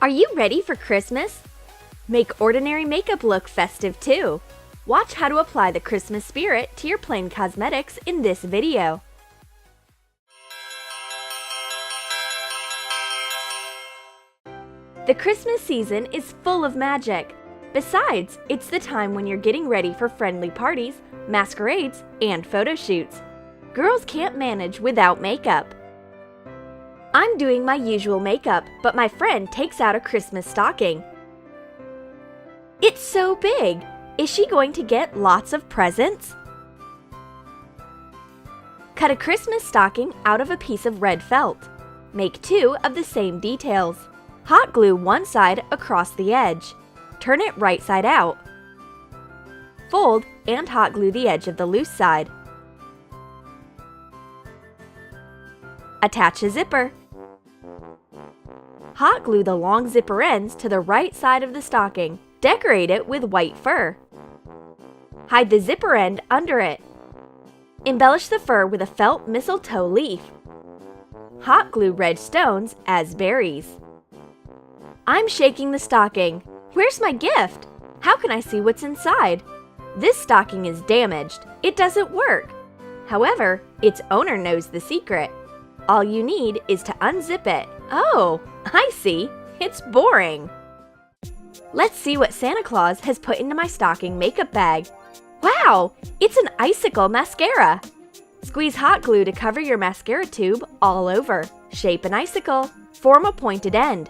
Are you ready for Christmas? Make ordinary makeup look festive too. Watch how to apply the Christmas spirit to your plain cosmetics in this video. The Christmas season is full of magic. Besides, it's the time when you're getting ready for friendly parties, masquerades, and photo shoots. Girls can't manage without makeup. I'm doing my usual makeup, but my friend takes out a Christmas stocking. It's so big! Is she going to get lots of presents? Cut a Christmas stocking out of a piece of red felt. Make two of the same details. Hot glue one side across the edge. Turn it right side out. Fold and hot glue the edge of the loose side. Attach a zipper. Hot glue the long zipper ends to the right side of the stocking. Decorate it with white fur. Hide the zipper end under it. Embellish the fur with a felt mistletoe leaf. Hot glue red stones as berries. I'm shaking the stocking. Where's my gift? How can I see what's inside? This stocking is damaged. It doesn't work. However, its owner knows the secret. All you need is to unzip it. Oh, I see. It's boring. Let's see what Santa Claus has put into my stocking makeup bag. Wow, it's an icicle mascara. Squeeze hot glue to cover your mascara tube all over. Shape an icicle. Form a pointed end.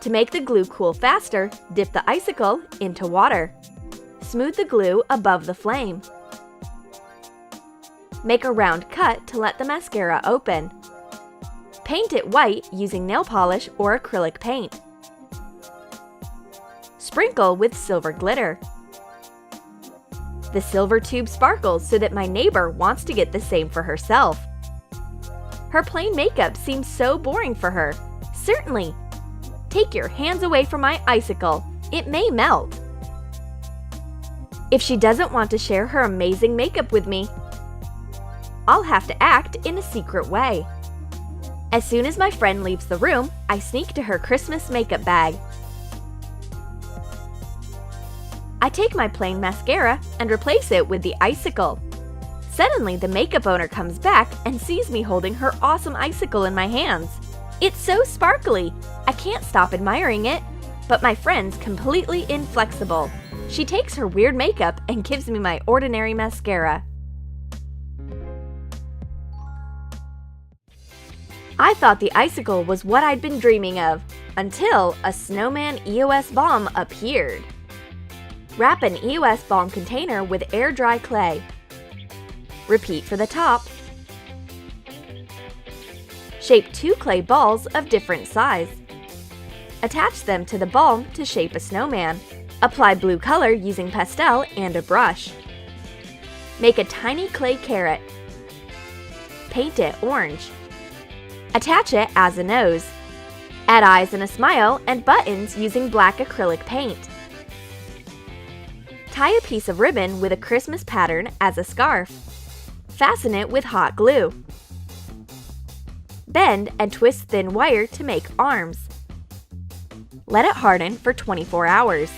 To make the glue cool faster, dip the icicle into water. Smooth the glue above the flame. Make a round cut to let the mascara open. Paint it white using nail polish or acrylic paint. Sprinkle with silver glitter. The silver tube sparkles so that my neighbor wants to get the same for herself. Her plain makeup seems so boring for her. Certainly. Take your hands away from my icicle. It may melt. If she doesn't want to share her amazing makeup with me, I'll have to act in a secret way. As soon as my friend leaves the room, I sneak to her Christmas makeup bag. I take my plain mascara and replace it with the icicle. Suddenly, the makeup owner comes back and sees me holding her awesome icicle in my hands. It's so sparkly! I can't stop admiring it. But my friend's completely inflexible. She takes her weird makeup and gives me my ordinary mascara. I thought the icicle was what I'd been dreaming of, until a snowman EOS balm appeared. Wrap an EOS balm container with air-dry clay. Repeat for the top. Shape two clay balls of different size. Attach them to the balm to shape a snowman. Apply blue color using pastel and a brush. Make a tiny clay carrot. Paint it orange. Attach it as a nose. Add eyes and a smile and buttons using black acrylic paint. Tie a piece of ribbon with a Christmas pattern as a scarf. Fasten it with hot glue. Bend and twist thin wire to make arms. Let it harden for 24 hours.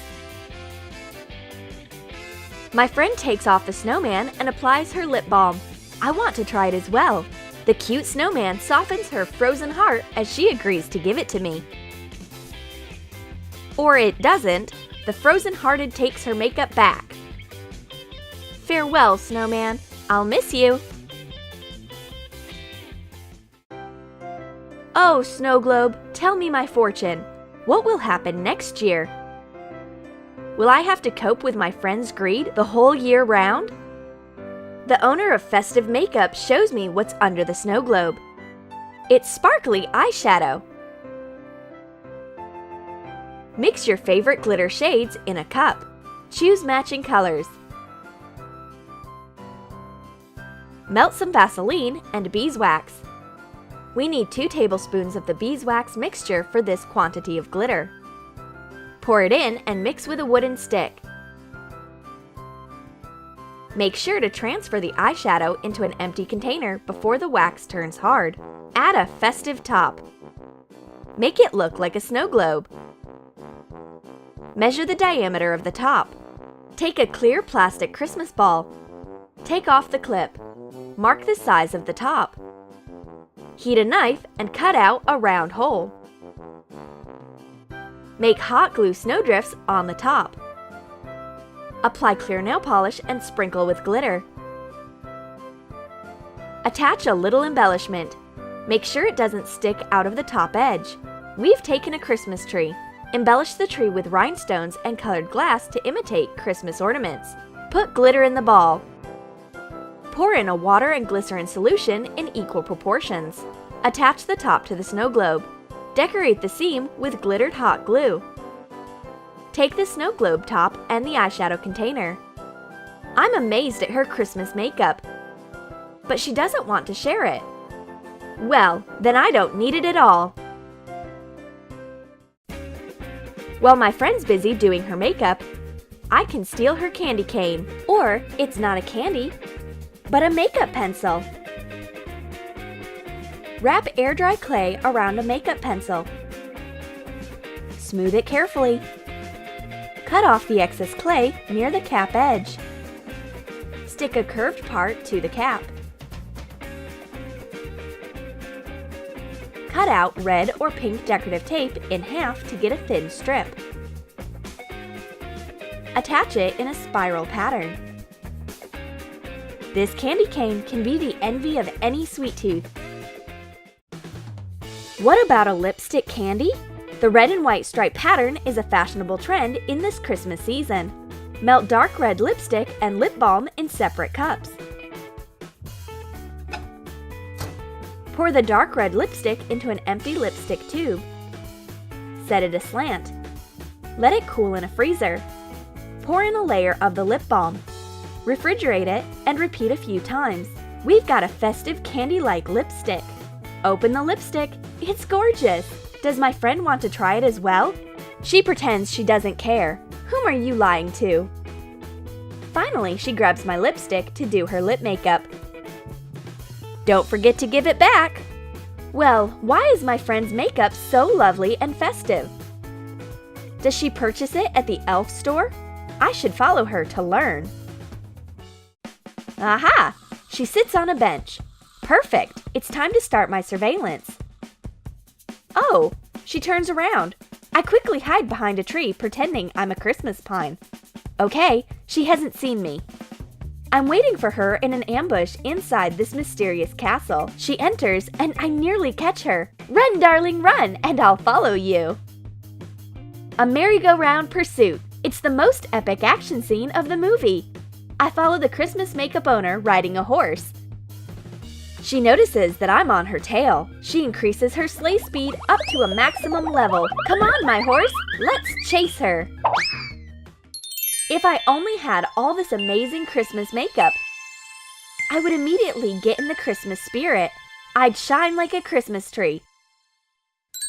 My friend takes off the snowman and applies her lip balm. I want to try it as well. The cute snowman softens her frozen heart as she agrees to give it to me. Or it doesn't. The frozen-hearted takes her makeup back. Farewell, snowman. I'll miss you. Oh, snow globe, tell me my fortune. What will happen next year? Will I have to cope with my friend's greed the whole year round? The owner of festive makeup shows me what's under the snow globe. It's sparkly eyeshadow. Mix your favorite glitter shades in a cup. Choose matching colors. Melt some Vaseline and beeswax. We need 2 tablespoons of the beeswax mixture for this quantity of glitter. Pour it in and mix with a wooden stick. Make sure to transfer the eyeshadow into an empty container before the wax turns hard. Add a festive top. Make it look like a snow globe. Measure the diameter of the top. Take a clear plastic Christmas ball. Take off the clip. Mark the size of the top. Heat a knife and cut out a round hole. Make hot glue snowdrifts on the top. Apply clear nail polish and sprinkle with glitter. Attach a little embellishment. Make sure it doesn't stick out of the top edge. We've taken a Christmas tree. Embellish the tree with rhinestones and colored glass to imitate Christmas ornaments. Put glitter in the ball. Pour in a water and glycerin solution in equal proportions. Attach the top to the snow globe. Decorate the seam with glittered hot glue. Take the snow globe top and the eyeshadow container. I'm amazed at her Christmas makeup, but she doesn't want to share it. Well, then I don't need it at all. While my friend's busy doing her makeup, I can steal her candy cane. Or, it's not a candy, but a makeup pencil. Wrap air-dry clay around a makeup pencil. Smooth it carefully. Cut off the excess clay near the cap edge. Stick a curved part to the cap. Cut out red or pink decorative tape in half to get a thin strip. Attach it in a spiral pattern. This candy cane can be the envy of any sweet tooth. What about a lipstick candy? The red and white stripe pattern is a fashionable trend in this Christmas season. Melt dark red lipstick and lip balm in separate cups. Pour the dark red lipstick into an empty lipstick tube. Set it aslant. Let it cool in a freezer. Pour in a layer of the lip balm. Refrigerate it and repeat a few times. We've got a festive candy-like lipstick. Open the lipstick. It's gorgeous. Does my friend want to try it as well? She pretends she doesn't care. Whom are you lying to? Finally, she grabs my lipstick to do her lip makeup. Don't forget to give it back! Well, why is my friend's makeup so lovely and festive? Does she purchase it at the elf store? I should follow her to learn. Aha! She sits on a bench. Perfect! It's time to start my surveillance. Oh, she turns around. I quickly hide behind a tree pretending I'm a Christmas pine. Okay, she hasn't seen me. I'm waiting for her in an ambush inside this mysterious castle. She enters and I nearly catch her. Run, darling, run, and I'll follow you. A merry-go-round pursuit. It's the most epic action scene of the movie. I follow the Christmas makeup owner riding a horse. She notices that I'm on her tail. She increases her sleigh speed up to a maximum level. Come on, my horse, let's chase her. If I only had all this amazing Christmas makeup, I would immediately get in the Christmas spirit. I'd shine like a Christmas tree.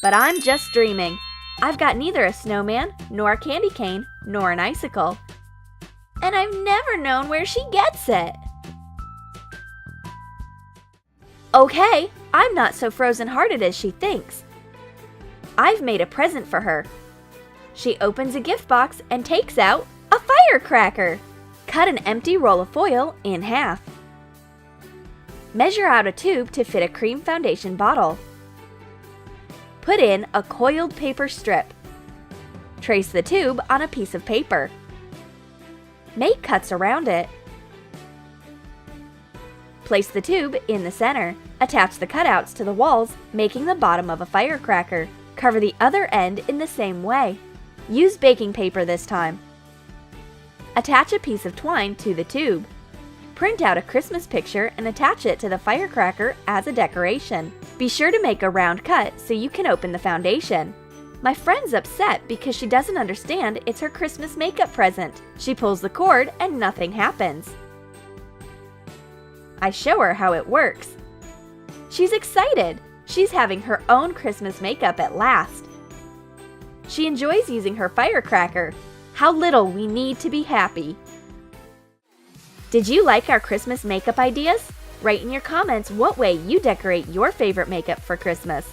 But I'm just dreaming. I've got neither a snowman, nor a candy cane, nor an icicle. And I've never known where she gets it. Okay, I'm not so frozen-hearted as she thinks. I've made a present for her. She opens a gift box and takes out a firecracker! Cut an empty roll of foil in half. Measure out a tube to fit a cream foundation bottle. Put in a coiled paper strip. Trace the tube on a piece of paper. Make cuts around it. Place the tube in the center. Attach the cutouts to the walls, making the bottom of a firecracker. Cover the other end in the same way. Use baking paper this time. Attach a piece of twine to the tube. Print out a Christmas picture and attach it to the firecracker as a decoration. Be sure to make a round cut so you can open the foundation. My friend's upset because she doesn't understand it's her Christmas makeup present. She pulls the cord and nothing happens. I show her how it works. She's excited. She's having her own Christmas makeup at last. She enjoys using her firecracker. How little we need to be happy. Did you like our Christmas makeup ideas? Write in your comments what way you decorate your favorite makeup for Christmas.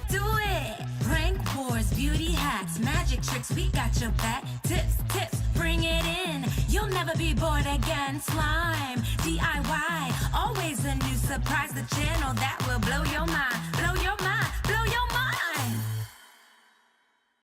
Do it! Prank wars, beauty hacks, magic play tricks, we got your back. Tips, tips, bring it in. You'll never be bored again. Slime, DIY, always a new surprise. The channel that will blow your